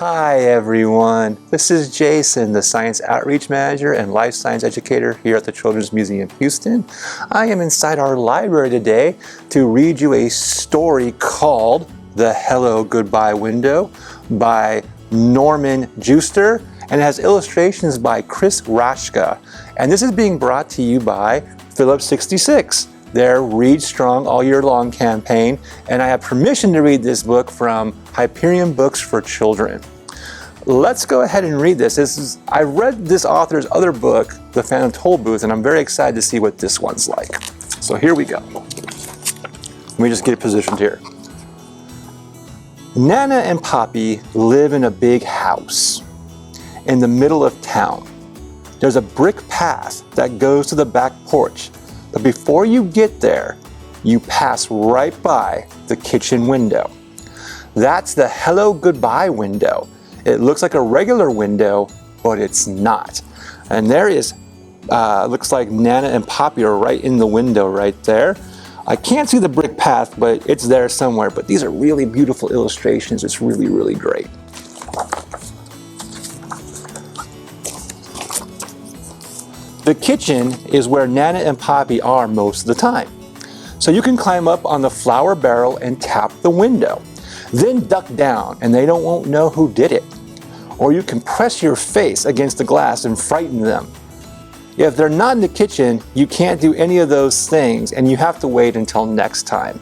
Hi everyone, this is Jason, the Science Outreach Manager and Life Science Educator here at the Children's Museum Houston. I am inside our library today to read you a story called The Hello Goodbye Window by Norton Juster, and it has illustrations by Chris Rashka. And this is being brought to you by Phillips 66. Their Read Strong All Year Long campaign, and I have permission to read this book from Hyperion Books for Children. Let's go ahead and read this. I read this author's other book, The Phantom Tollbooth, and I'm very excited to see what this one's like. So here we go. Let me just get positioned here. Nana and Poppy live in a big house in the middle of town. There's a brick path that goes to the back porch. But before you get there, you pass right by the kitchen window. That's the hello goodbye window. It looks like a regular window, but it's not. And there is, looks like Nana and Poppy are right in the window right there. I can't see the brick path, but it's there somewhere. But these are really beautiful illustrations. It's really, really great. The kitchen is where Nana and Poppy are most of the time. So you can climb up on the flour barrel and tap the window. Then duck down and they won't know who did it. Or you can press your face against the glass and frighten them. If they're not in the kitchen, you can't do any of those things and you have to wait until next time.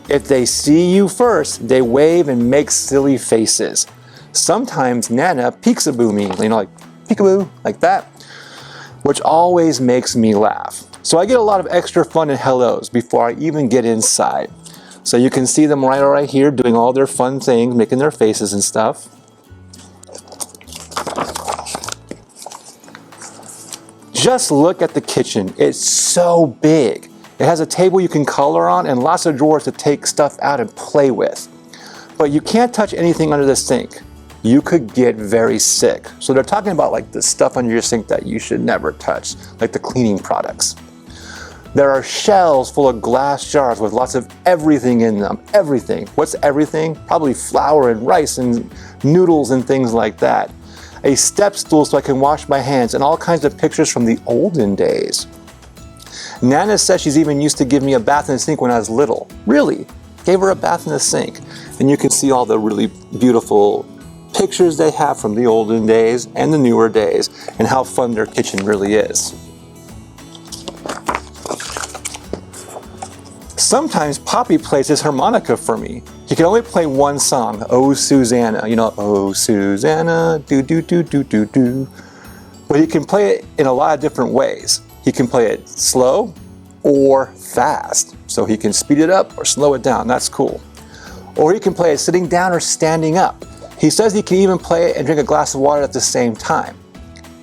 If they see you first, they wave and make silly faces. Sometimes Nana peekaboo me, like peekaboo, like that, which always makes me laugh. So I get a lot of extra fun and hellos before I even get inside. So you can see them right here doing all their fun things, making their faces and stuff. Just look at the kitchen. It's so big. It has a table you can color on and lots of drawers to take stuff out and play with. But you can't touch anything under the sink. You could get very sick. So they're talking about like the stuff under your sink that you should never touch, like the cleaning products. There are shelves full of glass jars with lots of everything in them. Everything. What's everything? Probably flour and rice and noodles and things like that. A step stool so I can wash my hands and all kinds of pictures from the olden days. Nana says she's even used to give me a bath in the sink when I was little. Really? Gave her a bath in the sink. And you can see all the really beautiful pictures they have from the olden days and the newer days and how fun their kitchen really is. Sometimes Poppy plays his harmonica for me. He can only play one song, Oh Susanna, Oh Susanna, do do do do do do. But he can play it in a lot of different ways. He can play it slow or fast. So he can speed it up or slow it down, that's cool. Or he can play it sitting down or standing up. He says he can even play it and drink a glass of water at the same time.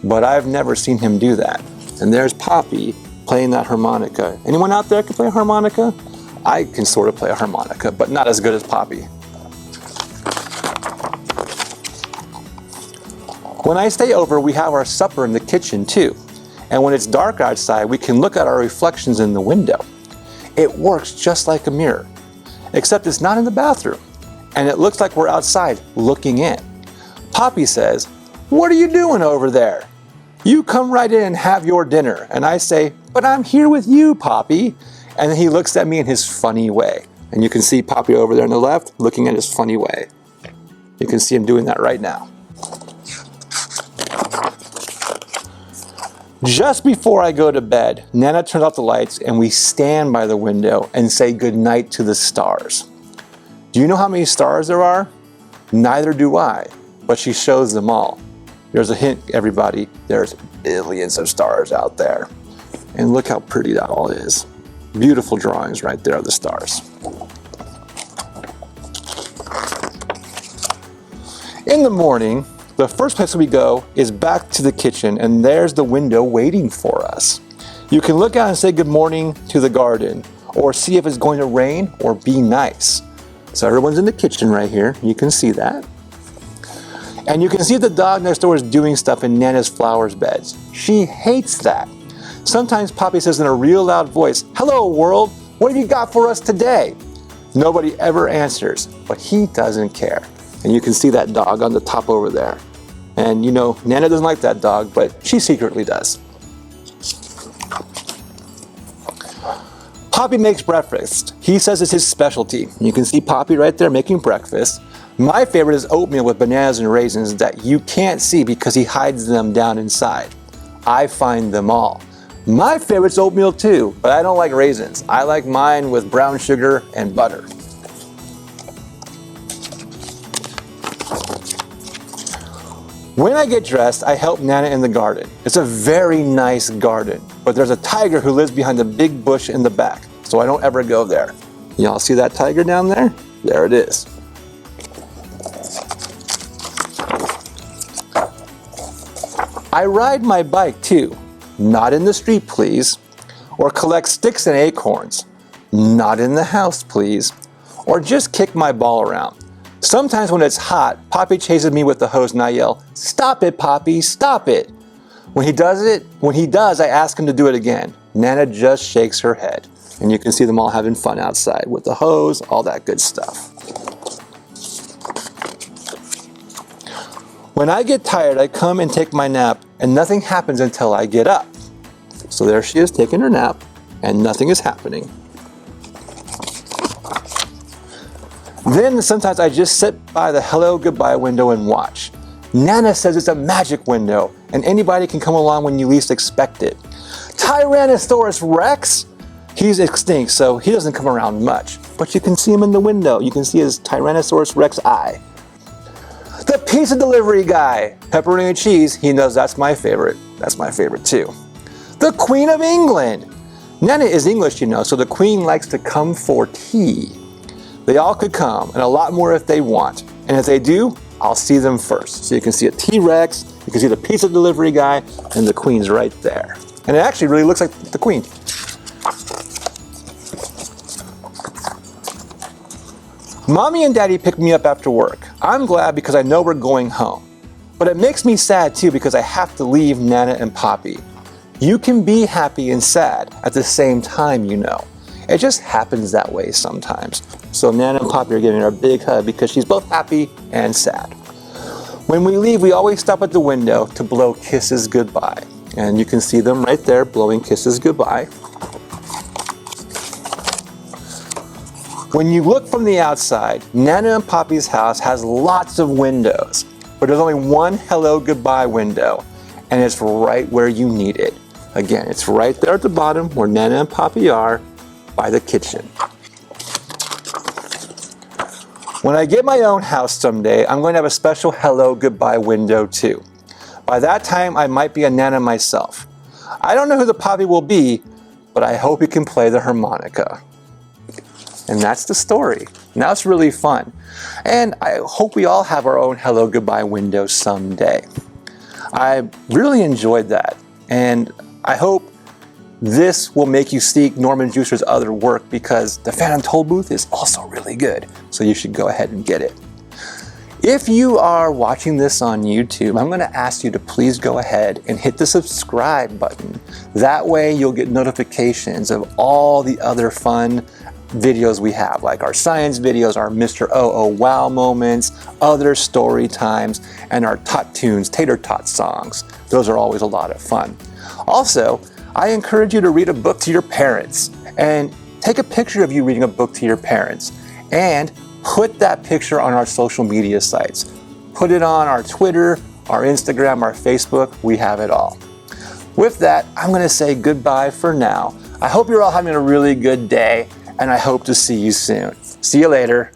But I've never seen him do that. And there's Poppy playing that harmonica. Anyone out there can play a harmonica? I can sort of play a harmonica, but not as good as Poppy. When I stay over, we have our supper in the kitchen too. And when it's dark outside, we can look at our reflections in the window. It works just like a mirror, except it's not in the bathroom. And it looks like we're outside looking in. Poppy says, "What are you doing over there? You come right in and have your dinner." And I say, "But I'm here with you, Poppy." And then he looks at me in his funny way. And you can see Poppy over there on the left looking at his funny way. You can see him doing that right now. Just before I go to bed, Nana turns off the lights and we stand by the window and say goodnight to the stars. Do you know how many stars there are? Neither do I, but she shows them all. There's a hint, everybody. There's billions of stars out there. And look how pretty that all is. Beautiful drawings right there of the stars. In the morning, the first place we go is back to the kitchen, and there's the window waiting for us. You can look out and say good morning to the garden, or see if it's going to rain, or be nice. So everyone's in the kitchen right here. You can see that. And you can see the dog next door is doing stuff in Nana's flowers beds. She hates that. Sometimes Poppy says in a real loud voice, "Hello world, what have you got for us today?" Nobody ever answers, but he doesn't care. And you can see that dog on the top over there. And you know, Nana doesn't like that dog, but she secretly does. Poppy makes breakfast. He says it's his specialty. You can see Poppy right there making breakfast. My favorite is oatmeal with bananas and raisins that you can't see because he hides them down inside. I find them all. My favorite's oatmeal too, but I don't like raisins. I like mine with brown sugar and butter. When I get dressed, I help Nana in the garden. It's a very nice garden, but there's a tiger who lives behind the big bush in the back, so I don't ever go there. Y'all see that tiger down there? There it is. I ride my bike too. Not in the street, please. Or collect sticks and acorns. Not in the house, please. Or just kick my ball around. Sometimes when it's hot, Poppy chases me with the hose and I yell, "Stop it, Poppy, stop it." When he does, I ask him to do it again. Nana just shakes her head. And you can see them all having fun outside with the hose, all that good stuff. When I get tired, I come and take my nap, and nothing happens until I get up. So there she is taking her nap, and nothing is happening. Then sometimes I just sit by the hello goodbye window and watch. Nana says it's a magic window, and anybody can come along when you least expect it. Tyrannosaurus Rex? He's extinct, so he doesn't come around much, but you can see him in the window. You can see his Tyrannosaurus Rex eye. The pizza delivery guy, pepperoni and cheese, he knows that's my favorite. That's my favorite too. The Queen of England. Nana is English, you know, so the Queen likes to come for tea. They all could come, and a lot more if they want. And if they do, I'll see them first. So you can see a T-Rex, you can see the pizza delivery guy, and the Queen's right there. And it actually really looks like the Queen. Mommy and Daddy pick me up after work. I'm glad because I know we're going home. But it makes me sad too because I have to leave Nana and Poppy. You can be happy and sad at the same time, you know. It just happens that way sometimes. So Nana and Poppy are giving her a big hug because she's both happy and sad. When we leave, we always stop at the window to blow kisses goodbye. And you can see them right there blowing kisses goodbye. When you look from the outside, Nana and Poppy's house has lots of windows, but there's only one hello goodbye window, and it's right where you need it. Again, it's right there at the bottom where Nana and Poppy are, by the kitchen. When I get my own house someday, I'm going to have a special hello goodbye window too. By that time, I might be a Nana myself. I don't know who the Poppy will be, but I hope he can play the harmonica. And that's the story. Now it's really fun. And I hope we all have our own hello goodbye window someday. I really enjoyed that. And I hope this will make you seek Norton Juster's other work because the Phantom Toll Booth is also really good. So you should go ahead and get it. If you are watching this on YouTube, I'm going to ask you to please go ahead and hit the subscribe button. That way you'll get notifications of all the other fun videos we have, like our science videos, our Mr. Oh Wow moments, other story times, and our Tot Tunes, Tater Tot songs. Those are always a lot of fun. Also, I encourage you to read a book to your parents and take a picture of you reading a book to your parents and put that picture on our social media sites. Put it on our Twitter, our Instagram, our Facebook. We have it all. With that, I'm going to say goodbye for now. I hope you're all having a really good day, and I hope to see you soon. See you later.